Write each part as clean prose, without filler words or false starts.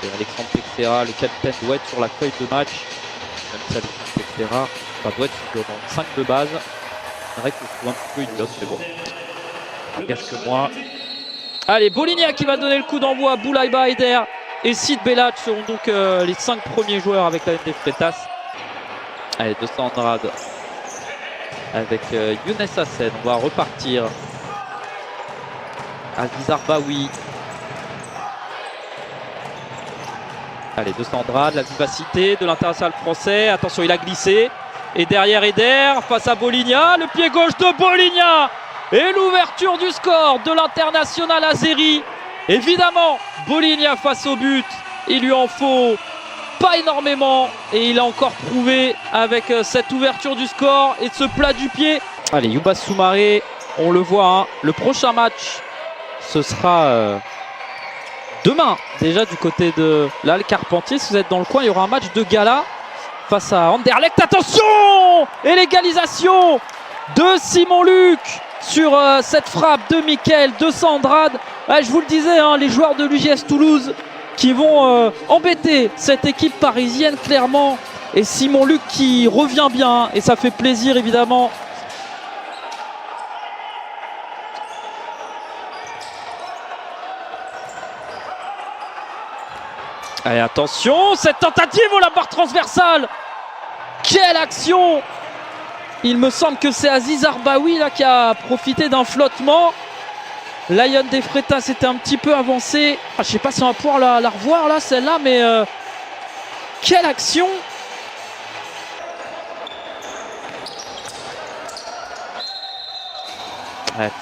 Et Alexandre Texera, le capitaine, doit être sur la feuille de match. Même si Alexandre Texera, ça doit être sur 5 de base. C'est vrai que je trouve un petit peu idiote, mais bon. Qu'est-ce que moi. Allez, Boligna qui va donner le coup d'envoi. Boulaïba, Eder et Sid Belhadj seront donc les 5 premiers joueurs avec la ND Freitas. Allez, 200 Andrade avec Younes Hassen. On va repartir. Aziz Arbaoui. Allez, 200 Andrade, la vivacité de l'international français. Attention, il a glissé. Et derrière Eder, face à Boligna. Le pied gauche de Boligna. Et l'ouverture du score de l'international azéri. Évidemment, Boligna face au but. Il lui en faut pas énormément. Et il a encore prouvé avec cette ouverture du score et ce plat du pied. Allez, Youbas Soumaré, on le voit. Hein, le prochain match, ce sera demain. Déjà du côté de l'Al Carpentier. Si vous êtes dans le coin, il y aura un match de gala face à Anderlecht. Attention! Et l'égalisation de Simon Luc sur cette frappe de Michael, de Andrade. Je vous le disais, hein, les joueurs de l'UJS Toulouse qui vont embêter cette équipe parisienne clairement. Et Simon Luc qui revient bien et ça fait plaisir évidemment. Allez, attention, cette tentative au la barre transversale. Quelle action! Il me semble que c'est Aziz Arbaoui là, qui a profité d'un flottement. Lion des Freitas était un petit peu avancé. Je ne sais pas si on va pouvoir la revoir là, celle-là, mais quelle action!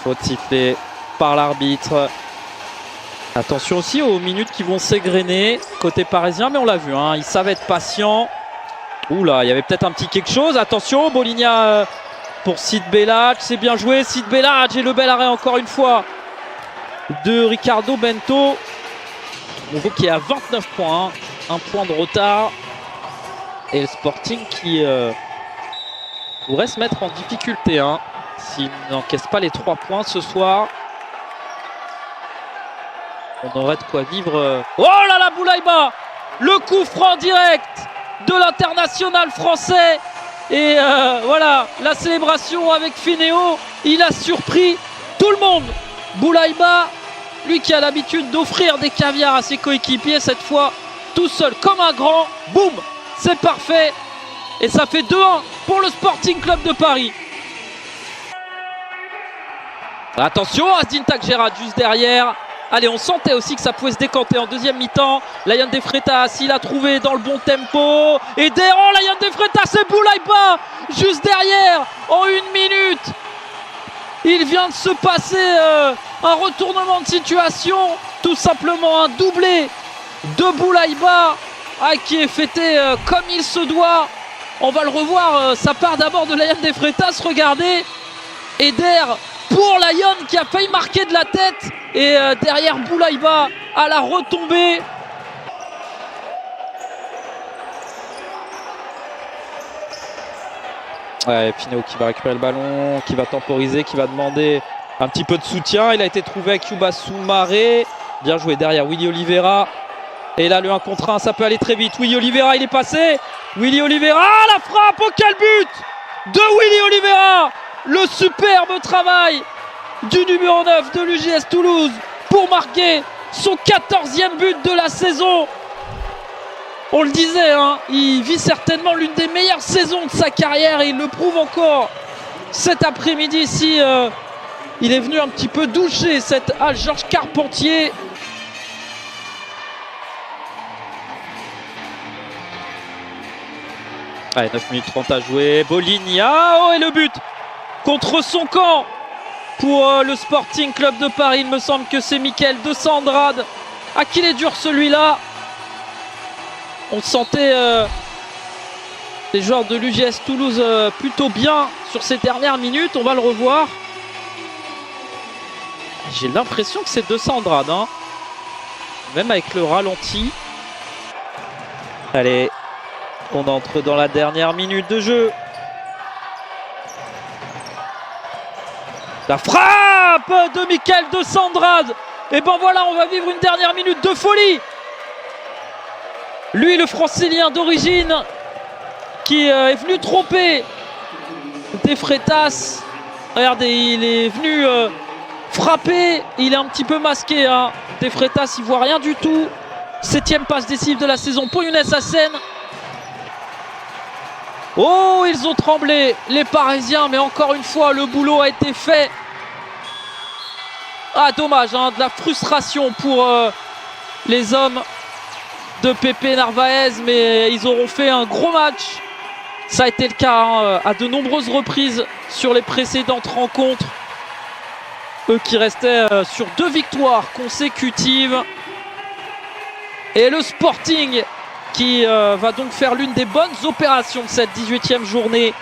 Faute sifflée par l'arbitre. Attention aussi aux minutes qui vont s'égrener côté parisien, mais on l'a vu, hein, ils savent être patients. Oula, il y avait peut-être un petit quelque chose. Attention, Boligna pour Sid Belhadj. C'est bien joué, Sid Belhadj. Et le bel arrêt encore une fois de Ricardo Bento. On voit qu'il est à 29 points. Hein. Un point de retard. Et le Sporting qui pourrait se mettre en difficulté. Hein, s'il n'encaisse pas les 3 points ce soir. On aurait de quoi vivre. Oh là là, Boulaïba! Le coup franc direct de l'international français. Et voilà, la célébration avec Finéo. Il a surpris tout le monde. Boulaïba, lui qui a l'habitude d'offrir des caviars à ses coéquipiers, cette fois tout seul comme un grand. Boum, c'est parfait. Et ça fait 2-1 pour le Sporting Club de Paris. Attention, Asdin Takjerat juste derrière. Allez, on sentait aussi que ça pouvait se décanter en deuxième mi-temps. Lion des Freitas, il a trouvé dans le bon tempo. Et derrière, Lion des Freitas et Boulaïba juste derrière en 1 minute. Il vient de se passer un retournement de situation. Tout simplement un doublé de Boulaïba qui est fêté comme il se doit. On va le revoir, ça part d'abord de Lion des Freitas. Regardez, Eder pour Lion qui a failli marquer de la tête. Et derrière Boulaïba à la retombée. Ouais, Finéo qui va récupérer le ballon, qui va temporiser, qui va demander un petit peu de soutien. Il a été trouvé avec Youbas Soumaré. Bien joué derrière Willy Oliveira. Et là le 1 contre 1, ça peut aller très vite. Willy Oliveira, il est passé. Willy Oliveira, la frappe, oh quel but de Willy Oliveira. Le superbe travail du numéro 9 de l'UJS Toulouse pour marquer son 14e but de la saison. On le disait, hein, il vit certainement l'une des meilleures saisons de sa carrière et il le prouve encore cet après-midi ici. Il est venu un petit peu doucher cette halle Georges Carpentier. Allez, 9 minutes 30 à jouer. Boligna, oh et le but contre son camp. Pour le Sporting Club de Paris, il me semble que c'est Michael de Andrade. À qui il est dur celui-là. On sentait les joueurs de l'UJS Toulouse plutôt bien sur ces dernières minutes. On va le revoir. J'ai l'impression que c'est de Andrade. Hein. Même avec le ralenti. Allez, on entre dans la dernière minute de jeu. La frappe de Michael de Andrade. Et ben voilà, on va vivre une dernière minute de folie. Lui, le francilien d'origine, qui est venu tromper De Freitas. Regardez, il est venu frapper. Il est un petit peu masqué. Hein. De Freitas, il voit rien du tout. 7e passe décisive de la saison pour Younes Hassen. Oh, ils ont tremblé, les Parisiens, mais encore une fois, le boulot a été fait. Ah, dommage, hein, de la frustration pour les hommes de Pepe Narvaez, mais ils auront fait un gros match. Ça a été le cas hein, à de nombreuses reprises sur les précédentes rencontres. Eux qui restaient sur 2 victoires consécutives. Et le Sporting qui va donc faire l'une des bonnes opérations de cette 18e journée